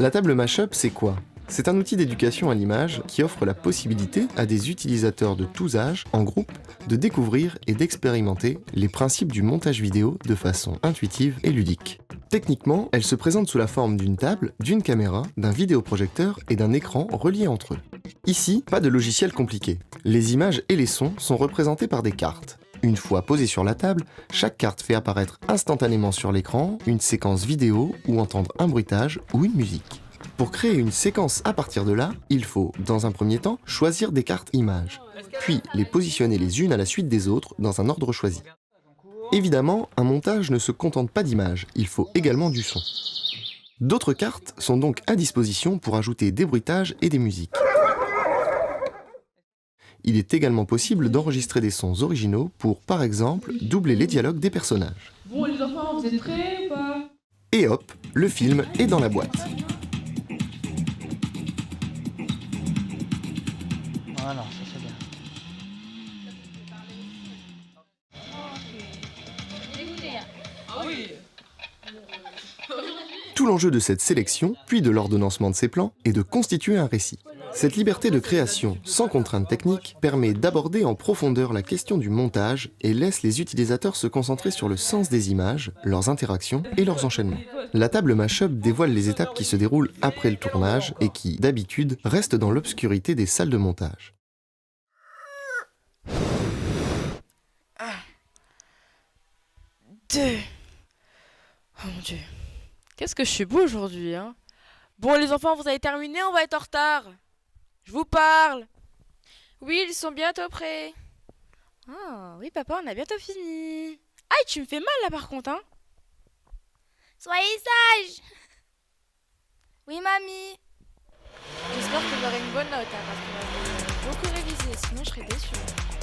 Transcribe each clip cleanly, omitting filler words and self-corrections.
La table Mashup, c'est quoi ? C'est un outil d'éducation à l'image qui offre la possibilité à des utilisateurs de tous âges, en groupe, de découvrir et d'expérimenter les principes du montage vidéo de façon intuitive et ludique. Techniquement, elle se présente sous la forme d'une table, d'une caméra, d'un vidéoprojecteur et d'un écran reliés entre eux. Ici, pas de logiciel compliqué. Les images et les sons sont représentés par des cartes. Une fois posée sur la table, chaque carte fait apparaître instantanément sur l'écran une séquence vidéo ou entendre un bruitage ou une musique. Pour créer une séquence à partir de là, il faut, dans un premier temps, choisir des cartes images, puis les positionner les unes à la suite des autres dans un ordre choisi. Évidemment, un montage ne se contente pas d'images, il faut également du son. D'autres cartes sont donc à disposition pour ajouter des bruitages et des musiques. Il est également possible d'enregistrer des sons originaux pour, par exemple, doubler les dialogues des personnages. Bon les enfants, vous êtes prêts ou pas? Et hop, le film est dans la boîte. Voilà, ça c'est bien. Tout l'enjeu de cette sélection, puis de l'ordonnancement de ces plans, est de constituer un récit. Cette liberté de création, sans contrainte technique, permet d'aborder en profondeur la question du montage et laisse les utilisateurs se concentrer sur le sens des images, leurs interactions et leurs enchaînements. La table Mashup dévoile les étapes qui se déroulent après le tournage et qui, d'habitude, restent dans l'obscurité des salles de montage. Deux. Oh mon Dieu. Qu'est-ce que je suis beau aujourd'hui, hein? Bon, les enfants, vous avez terminé, on va être en retard. Je vous parle. Oui, ils sont bientôt prêts. Ah, oui, papa, on a bientôt fini. Aïe, tu me fais mal là par contre, hein? Soyez sages. Oui, mamie. J'espère que j'aurai une bonne note, hein, parce que beaucoup révisé, sinon je serais déçue.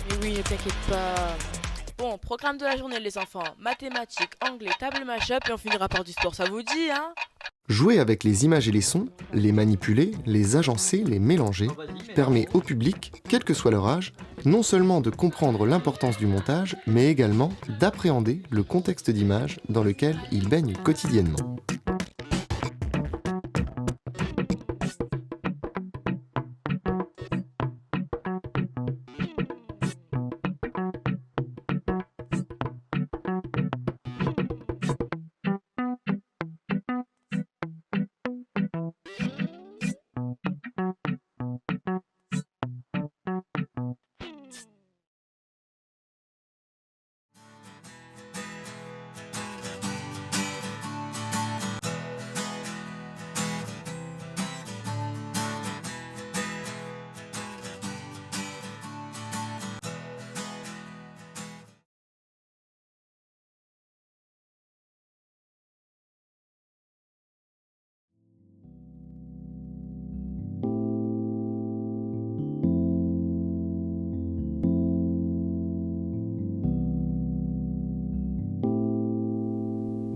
Mais oui, ne t'inquiète pas. Bon, programme de la journée, les enfants. Mathématiques, anglais, table Mashup et on finira par du sport, ça vous dit, hein? Jouer avec les images et les sons, les manipuler, les agencer, les mélanger, permet au public, quel que soit leur âge, non seulement de comprendre l'importance du montage, mais également d'appréhender le contexte d'image dans lequel ils baignent quotidiennement.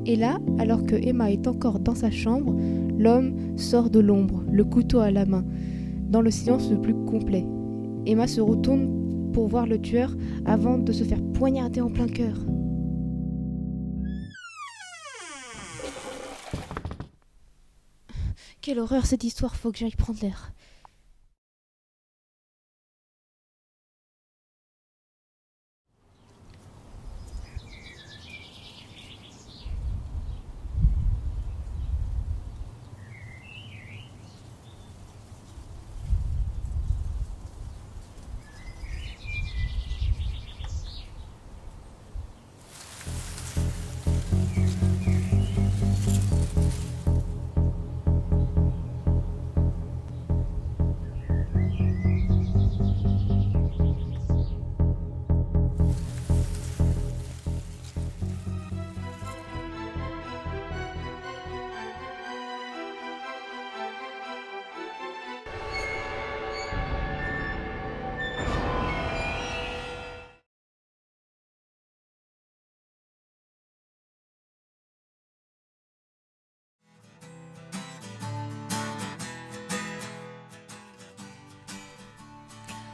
Et là, alors que Emma est encore dans sa chambre, l'homme sort de l'ombre, le couteau à la main, dans le silence le plus complet. Emma se retourne pour voir le tueur avant de se faire poignarder en plein cœur. Quelle horreur cette histoire, faut que j'aille prendre l'air.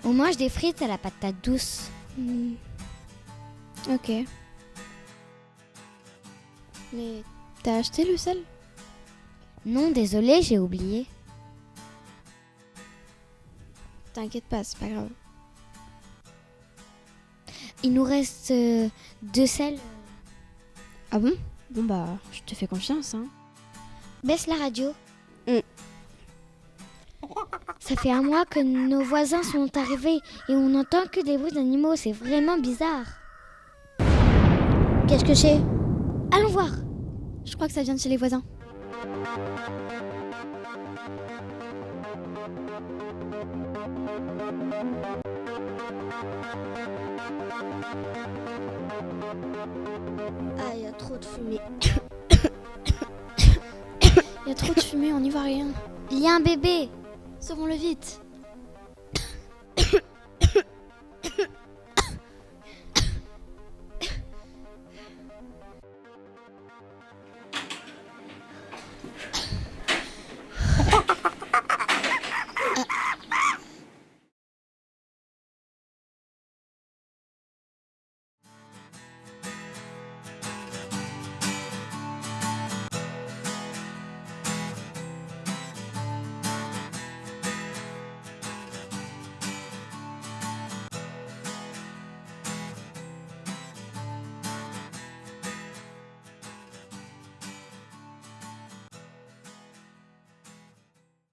On mange des frites à la patate douce. Ok. Mais t'as acheté le sel ? Non, désolé, j'ai oublié. T'inquiète pas, c'est pas grave. Il nous reste 2 selles. Ah bon? Bon bah, je te fais confiance, hein. Baisse la radio. Mm. Ça fait 1 mois que nos voisins sont arrivés et on n'entend que des bruits d'animaux. C'est vraiment bizarre. Qu'est-ce que c'est? Allons voir. Je crois que ça vient de chez les voisins. Ah, il y a trop de fumée. Il y a trop de fumée, on n'y voit rien. Il y a un bébé. Sauvons-le vite.